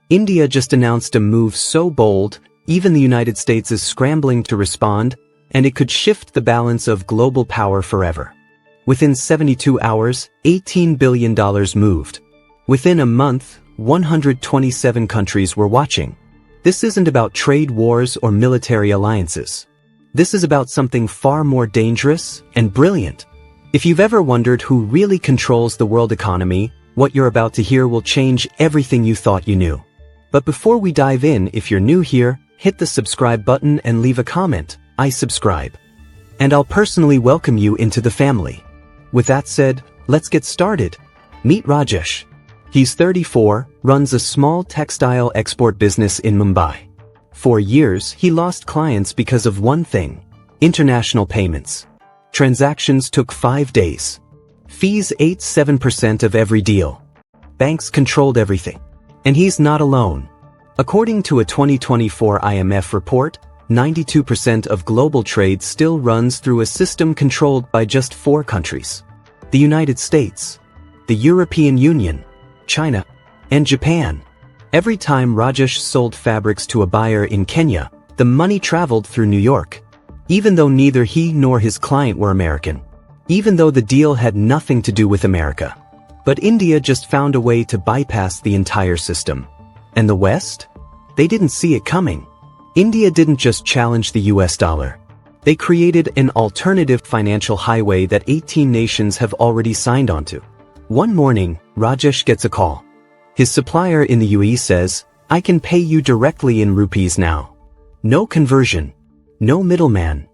India just announced a move so bold, even the United States is scrambling to respond, and it could shift the balance of global power forever. Within 72 hours, $18 billion moved. Within a month, 127 countries were watching. This isn't about trade wars or military alliances. This is about something far more dangerous and brilliant. If you've ever wondered who really controls the world economy, what you're about to hear will change everything you thought you knew. But before we dive in, if you're new here, hit the subscribe button and leave a comment. I subscribe. And I'll personally welcome you into the family. With that said, let's get started. Meet Rajesh. He's 34, runs a small textile export business in Mumbai. For years, he lost clients because of one thing: international payments. Transactions took 5 days. Fees ate 7% of every deal. Banks controlled everything. And he's not alone. According to a 2024 IMF report, 92% of global trade still runs through a system controlled by just 4 countries: the United States, the European Union, China, and Japan. Every time Rajesh sold fabrics to a buyer in Kenya, the money traveled through New York. Even though neither he nor his client were American. Even though the deal had nothing to do with America. But India just found a way to bypass the entire system. And the West? They didn't see it coming. India didn't just challenge the US dollar. They created an alternative financial highway that 18 nations have already signed onto. One morning, Rajesh gets a call. His supplier in the UAE says, "I can pay you directly in rupees now. No conversion. No middleman."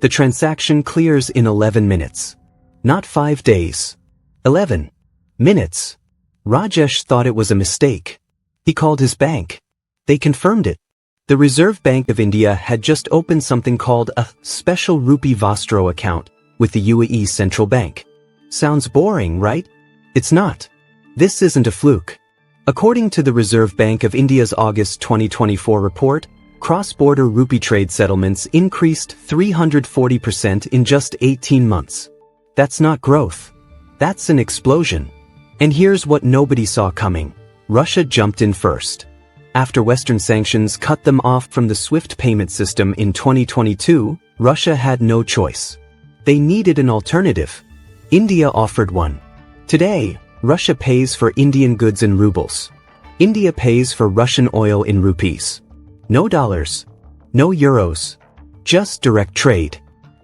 The transaction clears in 11 minutes. Not 5 days. 11 minutes. Rajesh thought it was a mistake. He called his bank. They confirmed it. The Reserve Bank of India had just opened something called a special rupee Vostro account with the UAE Central Bank. Sounds boring, right? It's not. This isn't a fluke. According to the Reserve Bank of India's August 2024 report, cross-border rupee trade settlements increased 340% in just 18 months. That's not growth. That's an explosion. And here's what nobody saw coming. Russia jumped in first. After Western sanctions cut them off from the SWIFT payment system in 2022, Russia had no choice. They needed an alternative. India offered one. Today, Russia pays for Indian goods in rubles. India pays for Russian oil in rupees. No dollars. No euros. Just direct trade.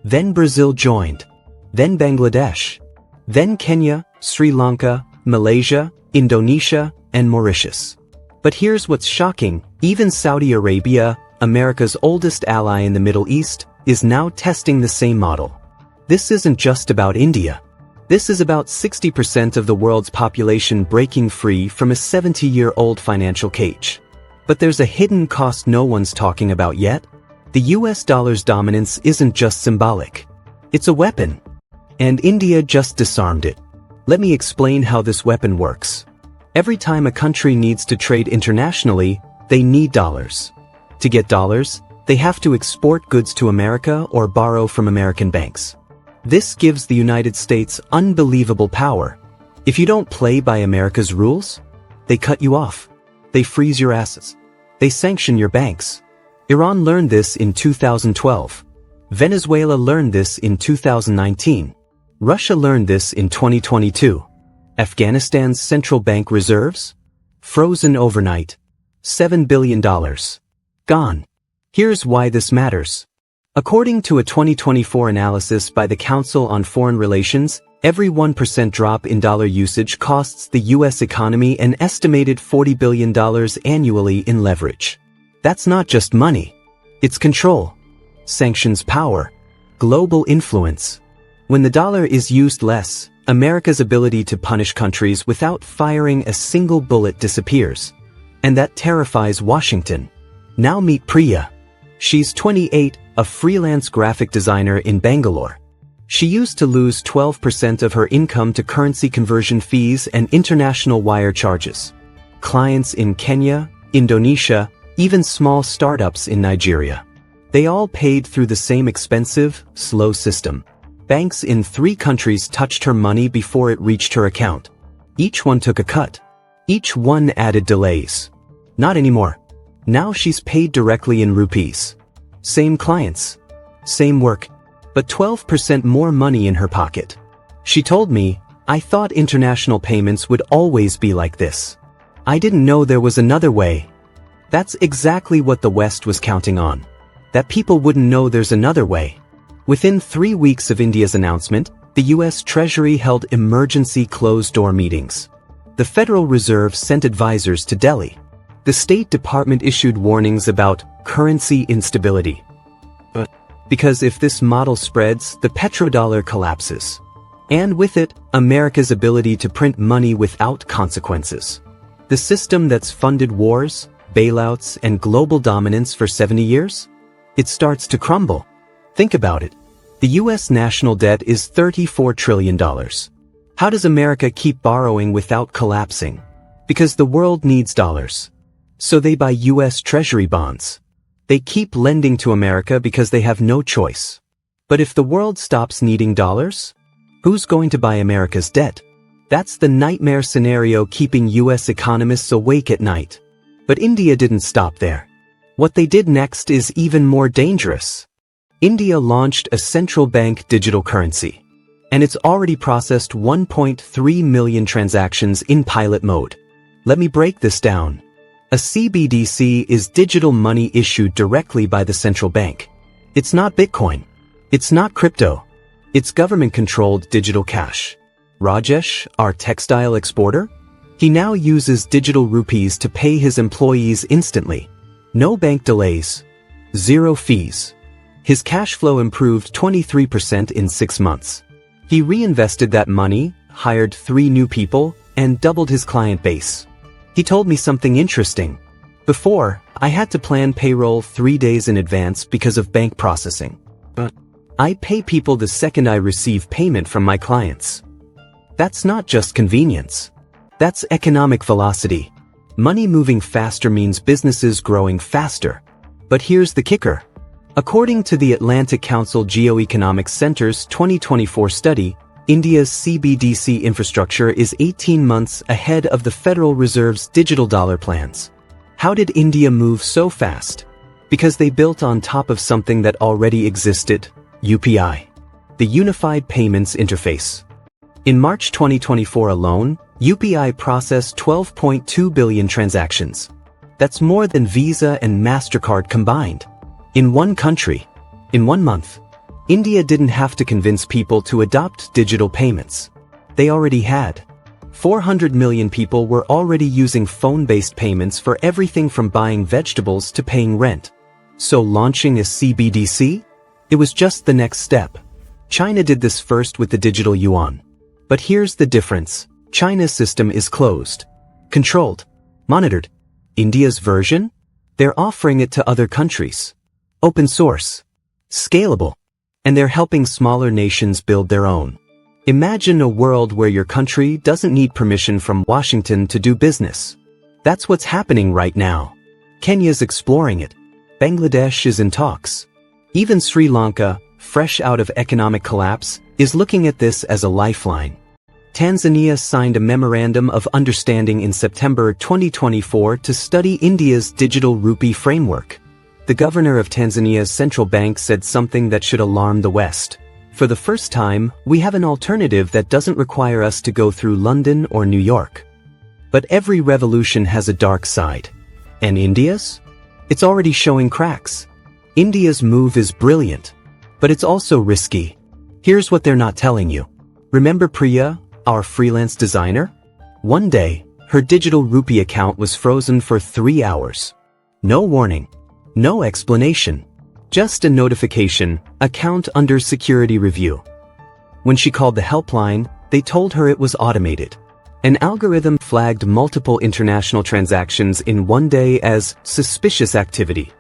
Then Brazil joined. Then Bangladesh. Then Kenya, Sri Lanka, Malaysia, Indonesia, and Mauritius. But here's what's shocking. Even Saudi Arabia, America's oldest ally in the Middle East, is now testing the same model. This isn't just about India. This is about 60% of the world's population breaking free from a 70-year-old financial cage. But there's a hidden cost no one's talking about yet. The US dollar's dominance isn't just symbolic. It's a weapon. And India just disarmed it. Let me explain how this weapon works. Every time a country needs to trade internationally, they need dollars. To get dollars, they have to export goods to America or borrow from American banks. This gives the United States unbelievable power. If you don't play by America's rules, they cut you off. They freeze your assets. They sanction your banks. Iran learned this in 2012. Venezuela learned this in 2019. Russia learned this in 2022. Afghanistan's central bank reserves? Frozen overnight. $7 billion. Gone. Here's why this matters. According to a 2024 analysis by the Council on Foreign Relations, every 1% drop in dollar usage costs the U.S. economy an estimated $40 billion annually in leverage. That's not just money. It's control. Sanctions power. Global influence. When the dollar is used less, America's ability to punish countries without firing a single bullet disappears. And that terrifies Washington. Now meet Priya. She's 28, a freelance graphic designer in Bangalore. She used to lose 12% of her income to currency conversion fees and international wire charges. Clients in Kenya, Indonesia, even small startups in Nigeria. They all paid through the same expensive, slow system. Banks in 3 countries touched her money before it reached her account. Each one took a cut. Each one added delays. Not anymore. Now she's paid directly in rupees. Same clients. Same work. But 12% more money in her pocket. She told me, "I thought international payments would always be like this. I didn't know there was another way." That's exactly what the West was counting on. That people wouldn't know there's another way. Within 3 weeks of India's announcement, the US Treasury held emergency closed-door meetings. The Federal Reserve sent advisors to Delhi. The State Department issued warnings about currency instability. Because if this model spreads, the petrodollar collapses. And with it, America's ability to print money without consequences. The system that's funded wars, bailouts, and global dominance for 70 years? It starts to crumble. Think about it. The US national debt is $34 trillion. How does America keep borrowing without collapsing? Because the world needs dollars. So they buy US Treasury bonds. They keep lending to America because they have no choice. But if the world stops needing dollars, who's going to buy America's debt? That's the nightmare scenario keeping US economists awake at night. But India didn't stop there. What they did next is even more dangerous. India launched a central bank digital currency. And it's already processed 1.3 million transactions in pilot mode. Let me break this down. A CBDC is digital money issued directly by the central bank. It's not Bitcoin. It's not crypto. It's government-controlled digital cash. Rajesh, our textile exporter, he now uses digital rupees to pay his employees instantly. No bank delays. Zero fees. His cash flow improved 23% in 6 months. He reinvested that money, hired 3 new people, and doubled his client base. He told me something interesting. Before, I had to plan payroll 3 days in advance because of bank processing. But I pay people the second I receive payment from my clients. That's not just convenience. That's economic velocity. Money moving faster means businesses growing faster. But here's the kicker. According to the Atlantic Council Geoeconomics Center's 2024 study, India's CBDC infrastructure is 18 months ahead of the Federal Reserve's digital dollar plans. How did India move so fast? Because they built on top of something that already existed, UPI, the Unified Payments Interface. In March 2024 alone, UPI processed 12.2 billion transactions. That's more than Visa and MasterCard combined. In one country, in 1 month. India didn't have to convince people to adopt digital payments. They already had. 400 million people were already using phone-based payments for everything from buying vegetables to paying rent. So launching a CBDC? It was just the next step. China did this first with the digital yuan. But here's the difference. China's system is closed, controlled, monitored. India's version? They're offering it to other countries. Open source. Scalable. And they're helping smaller nations build their own. Imagine a world where your country doesn't need permission from Washington to do business. That's what's happening right now. Kenya's exploring it. Bangladesh is in talks. Even Sri Lanka, fresh out of economic collapse, is looking at this as a lifeline. Tanzania signed a memorandum of understanding in September 2024 to study India's digital rupee framework. The governor of Tanzania's central bank said something that should alarm the West. For the first time, we have an alternative that doesn't require us to go through London or New York. But every revolution has a dark side. And India's? It's already showing cracks. India's move is brilliant. But it's also risky. Here's what they're not telling you. Remember Priya, our freelance designer? One day, her digital rupee account was frozen for 3 hours. No warning. No explanation. Just a notification, account under security review. When she called the helpline, they told her it was automated. An algorithm flagged multiple international transactions in one day as suspicious activity.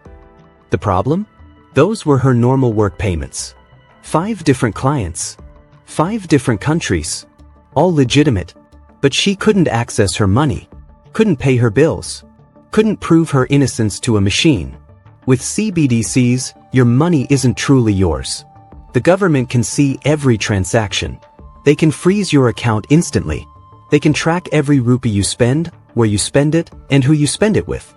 The problem? Those were her normal work payments. 5 different clients. 5 different countries. All legitimate. But she couldn't access her money. Couldn't pay her bills. Couldn't prove her innocence to a machine. With CBDCs, your money isn't truly yours. The government can see every transaction. They can freeze your account instantly. They can track every rupee you spend, where you spend it, and who you spend it with.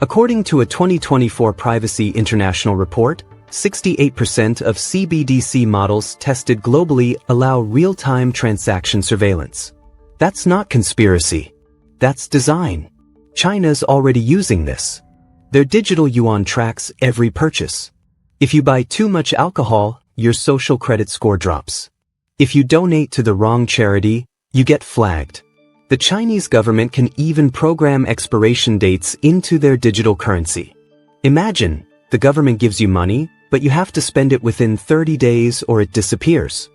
According to a 2024 Privacy International report, 68% of CBDC models tested globally allow real-time transaction surveillance. That's not conspiracy. That's design. China's already using this. Their digital yuan tracks every purchase. If you buy too much alcohol, your social credit score drops. If you donate to the wrong charity, you get flagged. The Chinese government can even program expiration dates into their digital currency. Imagine, the government gives you money, but you have to spend it within 30 days or it disappears.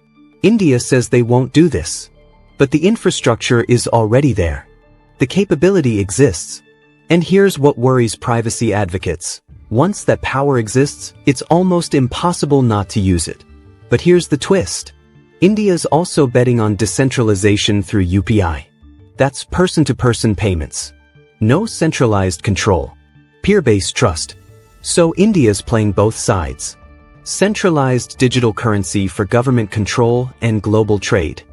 India says they won't do this. But the infrastructure is already there. The capability exists. And here's what worries privacy advocates. Once that power exists, it's almost impossible not to use it. But here's the twist. India's also betting on decentralization through UPI. That's person-to-person payments. No centralized control. Peer-based trust. So India's playing both sides. Centralized digital currency for government control and global trade.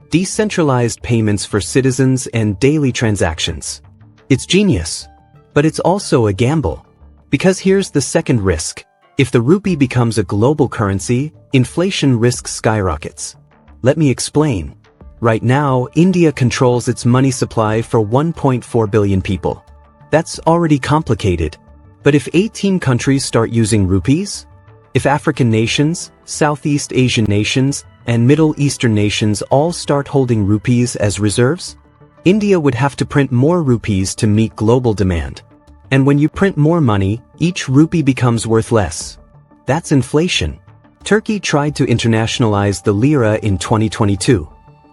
Decentralized payments for citizens and daily transactions. It's genius. But it's also a gamble. Because here's the second risk. If the rupee becomes a global currency, inflation risk skyrockets. Let me explain. Right now, India controls its money supply for 1.4 billion people. That's already complicated. But if 18 countries start using rupees? If African nations, Southeast Asian nations, and Middle Eastern nations all start holding rupees as reserves? India would have to print more rupees to meet global demand. And when you print more money, each rupee becomes worth less. That's inflation. Turkey tried to internationalize the lira in 2022.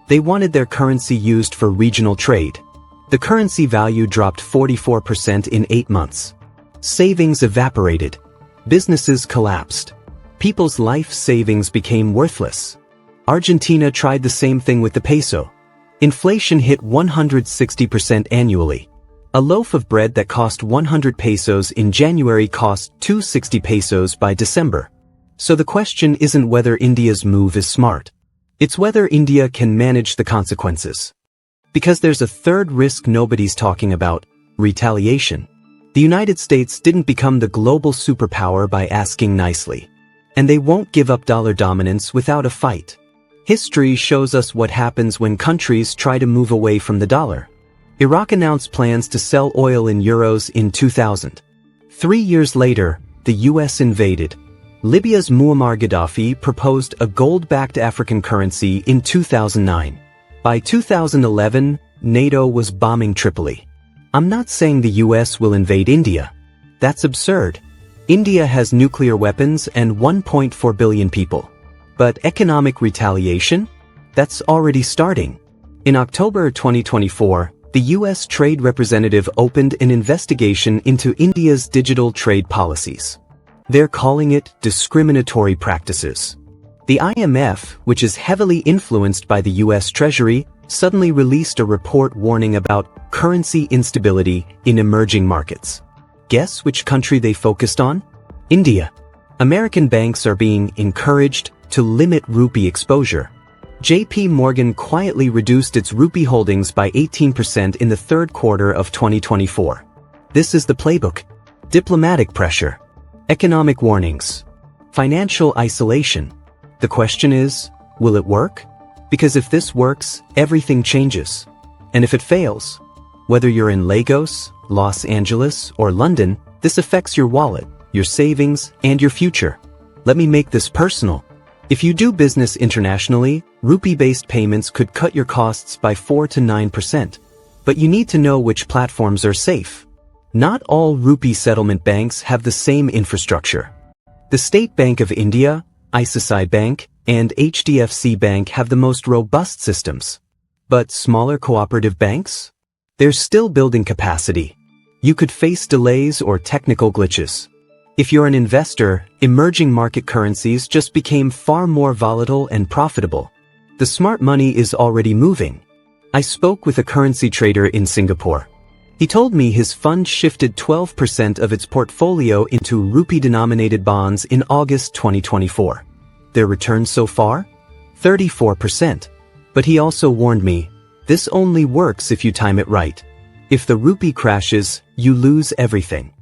They wanted their currency used for regional trade. The currency value dropped 44% in 8 months. Savings evaporated. Businesses collapsed. People's life savings became worthless. Argentina tried the same thing with the peso. Inflation hit 160% annually. A loaf of bread that cost 100 pesos in January cost 260 pesos by December. So the question isn't whether India's move is smart. It's whether India can manage the consequences. Because there's a third risk nobody's talking about: retaliation. The United States didn't become the global superpower by asking nicely. And they won't give up dollar dominance without a fight. History shows us what happens when countries try to move away from the dollar. Iraq announced plans to sell oil in euros in 2000. 3 years later, the US invaded. Libya's Muammar Gaddafi proposed a gold-backed African currency in 2009. By 2011, NATO was bombing Tripoli. I'm not saying the US will invade India. That's absurd. India has nuclear weapons and 1.4 billion people. But economic retaliation? That's already starting. In October 2024, the US Trade Representative opened an investigation into India's digital trade policies. They're calling it discriminatory practices. The IMF, which is heavily influenced by the US Treasury, suddenly released a report warning about currency instability in emerging markets. Guess which country they focused on? India. American banks are being encouraged to limit rupee exposure. JP Morgan quietly reduced its rupee holdings by 18% in the third quarter of 2024. This is the playbook. Diplomatic pressure. Economic warnings. Financial isolation. The question is, will it work? Because if this works, everything changes. And if it fails, whether you're in Lagos, Los Angeles, or London, this affects your wallet, your savings, and your future. Let me make this personal. If you do business internationally, rupee-based payments could cut your costs by 4 to 9%. But you need to know which platforms are safe. Not all rupee settlement banks have the same infrastructure. The State Bank of India, ICICI Bank, and HDFC Bank have the most robust systems. But smaller cooperative banks? They're still building capacity. You could face delays or technical glitches. If you're an investor, emerging market currencies just became far more volatile and profitable. The smart money is already moving. I spoke with a currency trader in Singapore. He told me his fund shifted 12% of its portfolio into rupee-denominated bonds in August 2024. Their returns so far? 34%. But he also warned me, this only works if you time it right. If the rupee crashes, you lose everything.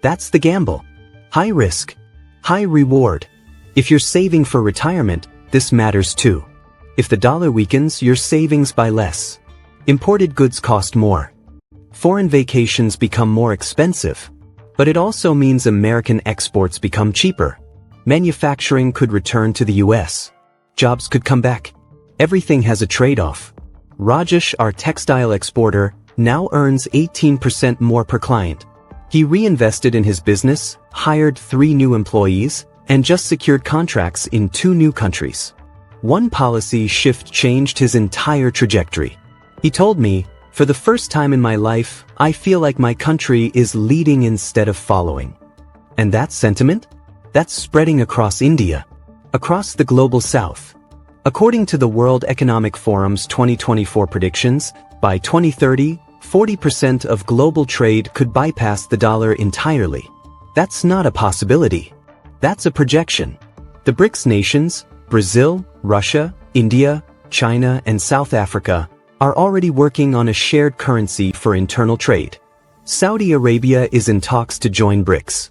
That's the gamble. High risk, high reward. If you're saving for retirement, this matters too. If the dollar weakens, your savings buy less. Imported goods cost more. Foreign vacations become more expensive. But it also means American exports become cheaper. Manufacturing could return to the US. Jobs could come back. Everything has a trade-off. Rajesh, our textile exporter, now earns 18% more per client. He reinvested in his business, hired 3 new employees, and just secured contracts in 2 new countries. One policy shift changed his entire trajectory. He told me, "For the first time in my life, I feel like my country is leading instead of following." And that sentiment? That's spreading across India, across the global south. According to the World Economic Forum's 2024 predictions, by 2030, 40% of global trade could bypass the dollar entirely. That's not a possibility. That's a projection. The BRICS nations, Brazil, Russia, India, China, and South Africa, are already working on a shared currency for internal trade. Saudi Arabia is in talks to join BRICS.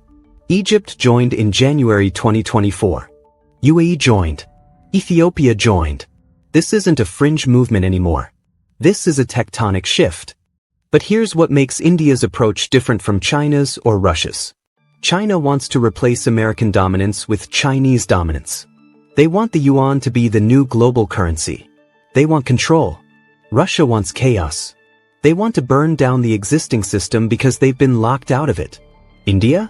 Egypt joined in January 2024. UAE joined. Ethiopia joined. This isn't a fringe movement anymore. This is a tectonic shift. But here's what makes India's approach different from China's or Russia's. China wants to replace American dominance with Chinese dominance. They want the yuan to be the new global currency. They want control. Russia wants chaos. They want to burn down the existing system because they've been locked out of it. India?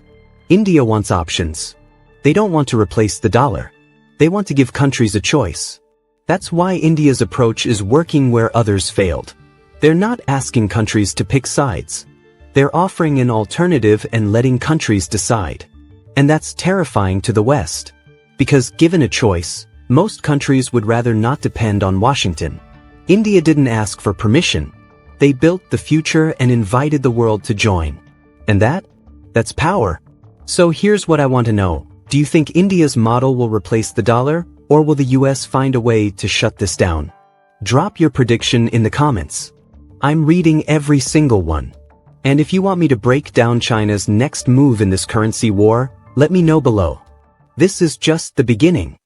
India wants options. They don't want to replace the dollar. They want to give countries a choice. That's why India's approach is working where others failed. They're not asking countries to pick sides. They're offering an alternative and letting countries decide. And that's terrifying to the West. Because given a choice, most countries would rather not depend on Washington. India didn't ask for permission. They built the future and invited the world to join. And that's power. So here's what I want to know. Do you think India's model will replace the dollar, or will the US find a way to shut this down? Drop your prediction in the comments. I'm reading every single one. And if you want me to break down China's next move in this currency war, let me know below. This is just the beginning.